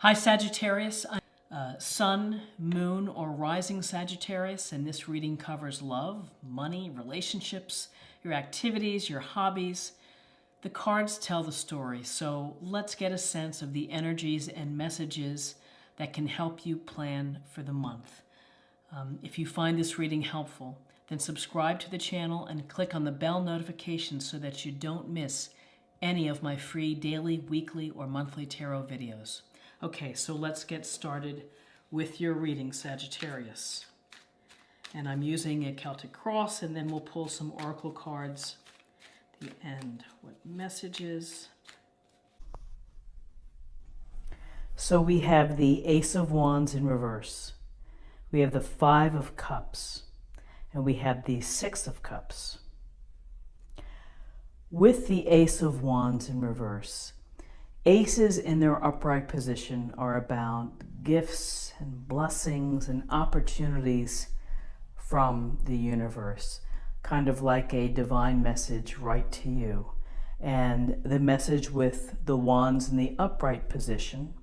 Hi Sagittarius, I'm Sun, Moon, or Rising Sagittarius, and this reading covers love, money, relationships, your activities, your hobbies. The cards tell the story, so let's get a sense of the energies and messages that can help you plan for the month. If you find this reading helpful, then subscribe to the channel and click on the bell notification so that you don't miss any of my free daily, weekly, or monthly tarot videos. Okay, so let's get started with your reading, Sagittarius. And I'm using a Celtic cross, and then we'll pull some oracle cards at the end. What messages? So we have the Ace of Wands in reverse. We have the Five of Cups, and we have the Six of Cups. With the Ace of Wands in reverse, aces in their upright position are about gifts and blessings and opportunities from the universe, kind of like a divine message right to you. And the message with the wands in the upright position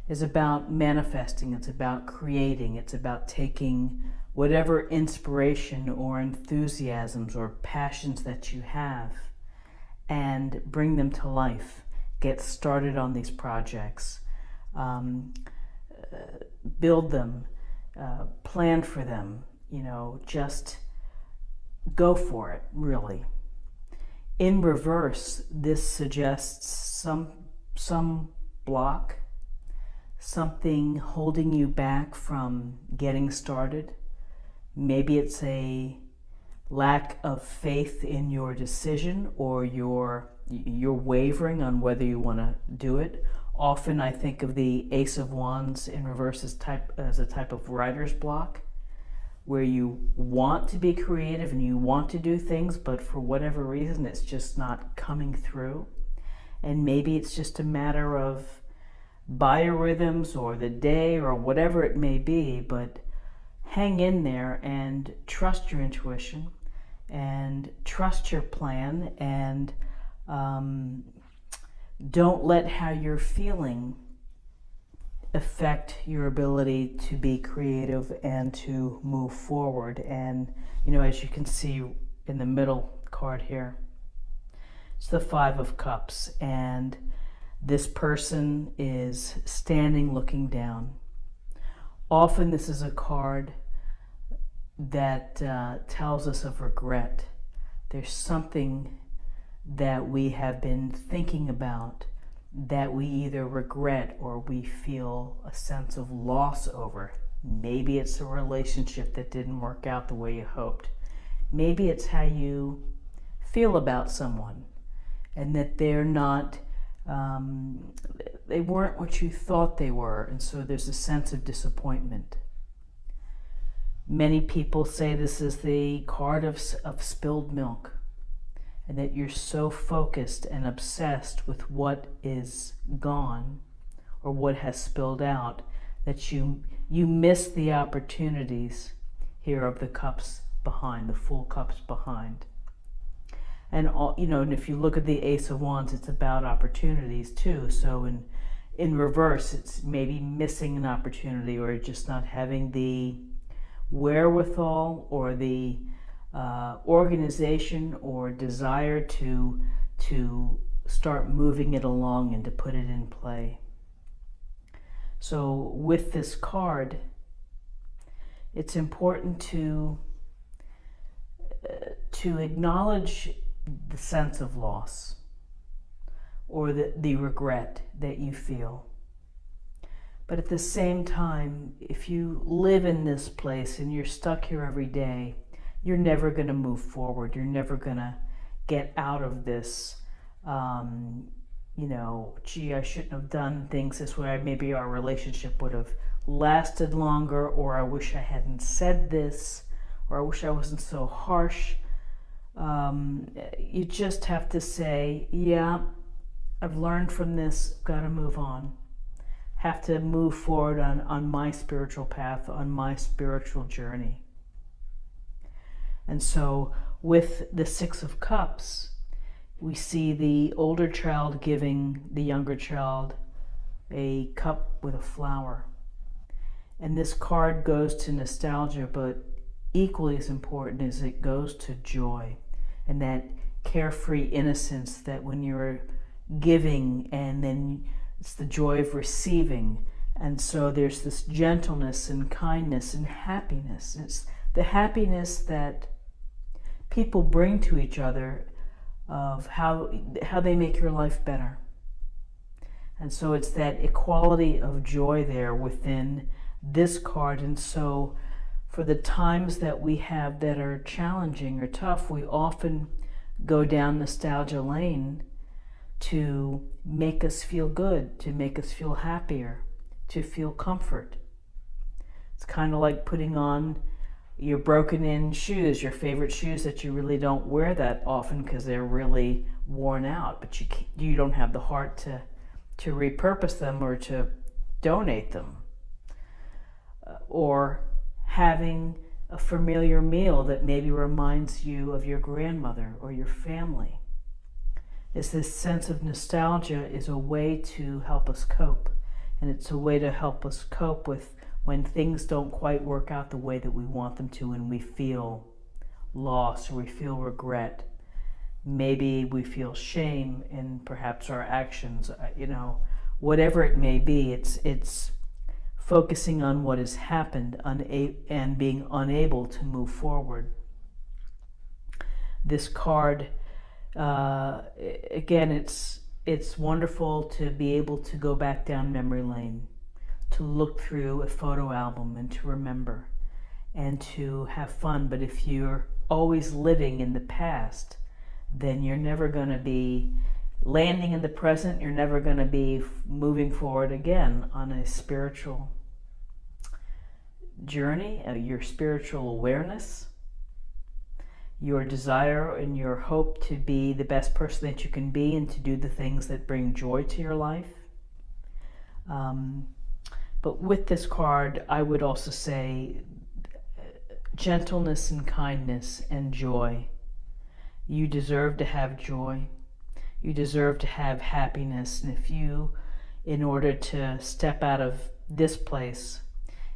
is about manifesting, it's about creating, it's about taking whatever inspiration or enthusiasms or passions that you have and bring them to life. Get started on these projects, build them, plan for them, just go for it, really. In reverse, this suggests some block, something holding you back from getting started. Maybe it's a lack of faith in your decision, or you're wavering on whether you want to do it. Often I think of the Ace of Wands in reverse as a type of writer's block, where you want to be creative and you want to do things, but for whatever reason it's just not coming through. And maybe it's just a matter of biorhythms or the day or whatever it may be, but hang in there and trust your intuition and trust your plan, and don't let how you're feeling affect your ability to be creative and to move forward. And as you can see in the middle card here, it's the Five of Cups, and this person is standing looking down. Often this is a card that tells us of regret. There's something that we have been thinking about that we either regret or we feel a sense of loss over. Maybe it's a relationship that didn't work out the way you hoped. Maybe it's how you feel about someone and that they're not, they weren't what you thought they were, and so there's a sense of disappointment. Many people say this is the card of spilled milk, and that you're so focused and obsessed with what is gone or what has spilled out that you miss the opportunities here of the cups behind, the full cups behind. And and if you look at the Ace of Wands, it's about opportunities too. So in reverse, it's maybe missing an opportunity or just not having the wherewithal or the organization or desire to start moving it along and to put it in play. So with this card, it's important to acknowledge the sense of loss or the regret that you feel. But at the same time, if you live in this place and you're stuck here every day, you're never going to move forward. You're never going to get out of this, gee, I shouldn't have done things this way. Maybe our relationship would have lasted longer, or I wish I hadn't said this, or I wish I wasn't so harsh. You just have to say, yeah, I've learned from this, got to move on. Have to move forward on my spiritual path, on my spiritual journey. And so with the Six of Cups, we see the older child giving the younger child a cup with a flower. And this card goes to nostalgia, but equally as important is it goes to joy and that carefree innocence that when you're giving, and then it's the joy of receiving. And so there's this gentleness and kindness and happiness. It's the happiness that people bring to each other of how they make your life better. And so it's that equality of joy there within this card. And so for the times that we have that are challenging or tough, we often go down nostalgia lane to make us feel good, to make us feel happier, to feel comfort. It's kind of like putting on your broken in shoes, your favorite shoes that you really don't wear that often because they're really worn out, but you don't have the heart to repurpose them or to donate them. Or having a familiar meal that maybe reminds you of your grandmother or your family. It's this sense of nostalgia is a way to help us cope. And it's a way to help us cope with when things don't quite work out the way that we want them to, and we feel loss or we feel regret. Maybe we feel shame in perhaps our actions, whatever it may be. It's focusing on what has happened and being unable to move forward. This card, again, it's wonderful to be able to go back down memory lane, to look through a photo album and to remember and to have fun. But if you're always living in the past, then you're never going to be landing in the present. You're never going to be moving forward again on a spiritual journey, your spiritual awareness, your desire and your hope to be the best person that you can be and to do the things that bring joy to your life. But with this card, I would also say gentleness and kindness and joy. You deserve to have joy. You deserve to have happiness. And if you, in order to step out of this place,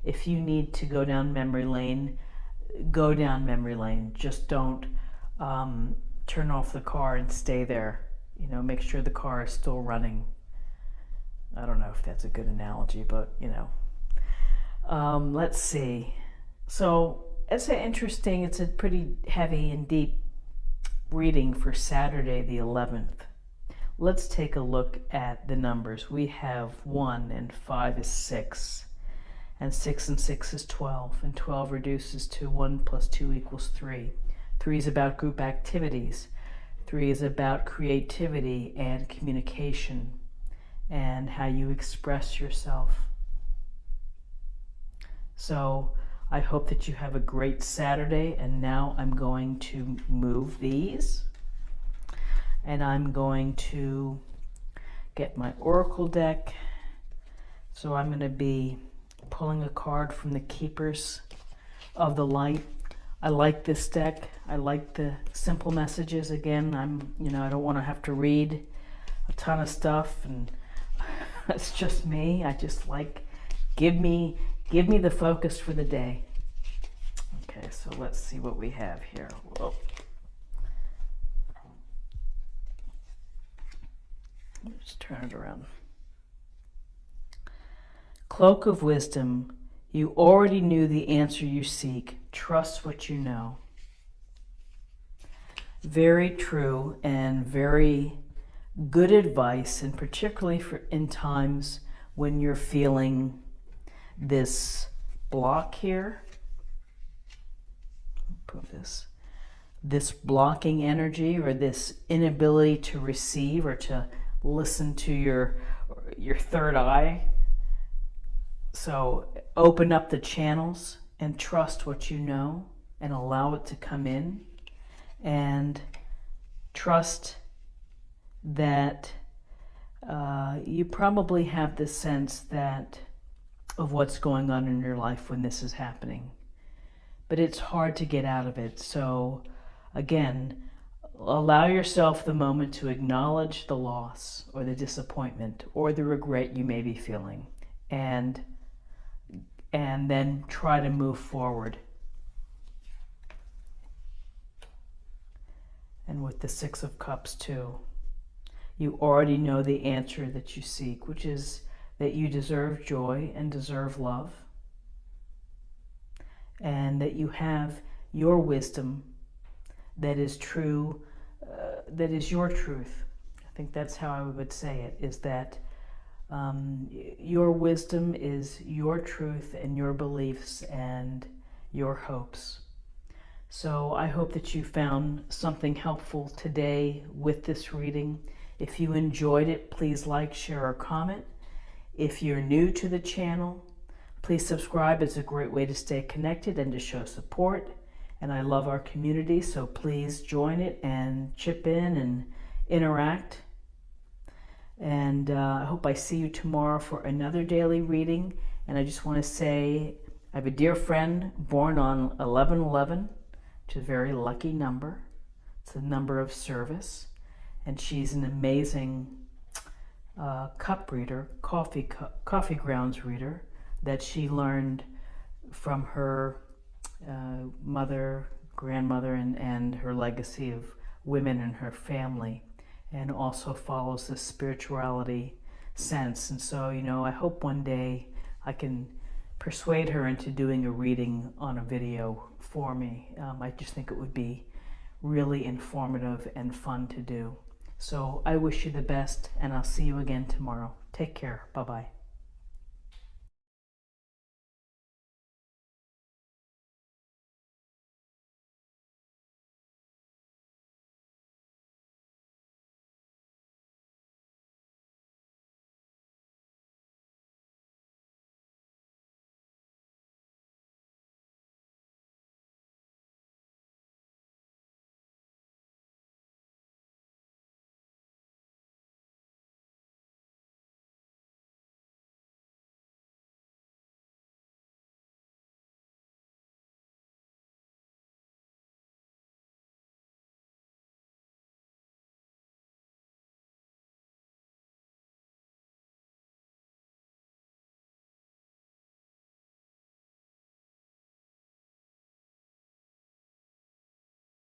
if you need to go down memory lane, go down memory lane. Just don't turn off the car and stay there. Make sure the car is still running. I don't know if that's a good analogy, but let's see. So it's interesting. It's a pretty heavy and deep reading for Saturday the 11th. Let's take a look at the numbers. We have 1 and 5 is 6. And 6 and 6 is 12. And 12 reduces to 1 plus 2 equals 3. 3 is about group activities. 3 is about creativity and communication and how you express yourself. So I hope that you have a great Saturday. And now I'm going to move these. And I'm going to get my Oracle deck. So I'm going to be pulling a card from the Keepers of the Light. I like this deck. I like the simple messages. Again, I don't want to have to read a ton of stuff, and that's just me. I just like, give me the focus for the day. Okay, so let's see what we have here. Whoa. Just turn it around. Cloak of Wisdom, you already knew the answer you seek. Trust what you know. Very true and very good advice, and particularly in times when you're feeling this block here. Put this blocking energy, or this inability to receive or to listen to your third eye. So open up the channels and trust what you know and allow it to come in, and trust that you probably have the sense of what's going on in your life when this is happening, but it's hard to get out of it. So again, Allow yourself the moment to acknowledge the loss or the disappointment or the regret you may be feeling, and then try to move forward. And with the Six of Cups too, you already know the answer that you seek, which is that you deserve joy and deserve love, and that you have your wisdom that is true, that is your truth. I think that's how I would say it, is that your wisdom is your truth and your beliefs and your hopes. So I hope that you found something helpful today with this reading. If you enjoyed it, please like, share, or comment. If you're new to the channel, please subscribe. It's a great way to stay connected and to show support. And I love our community, so please join it and chip in and interact. And I hope I see you tomorrow for another daily reading. And I just want to say, I have a dear friend born on 11/11, which is a very lucky number. It's a number of service. And she's an amazing cup reader, coffee grounds reader, that she learned from her mother, grandmother, and her legacy of women in her family, and also follows the spirituality sense. And so, you know, I hope one day I can persuade her into doing a reading on a video for me. I just think it would be really informative and fun to do. So I wish you the best, and I'll see you again tomorrow. Take care. Bye-bye.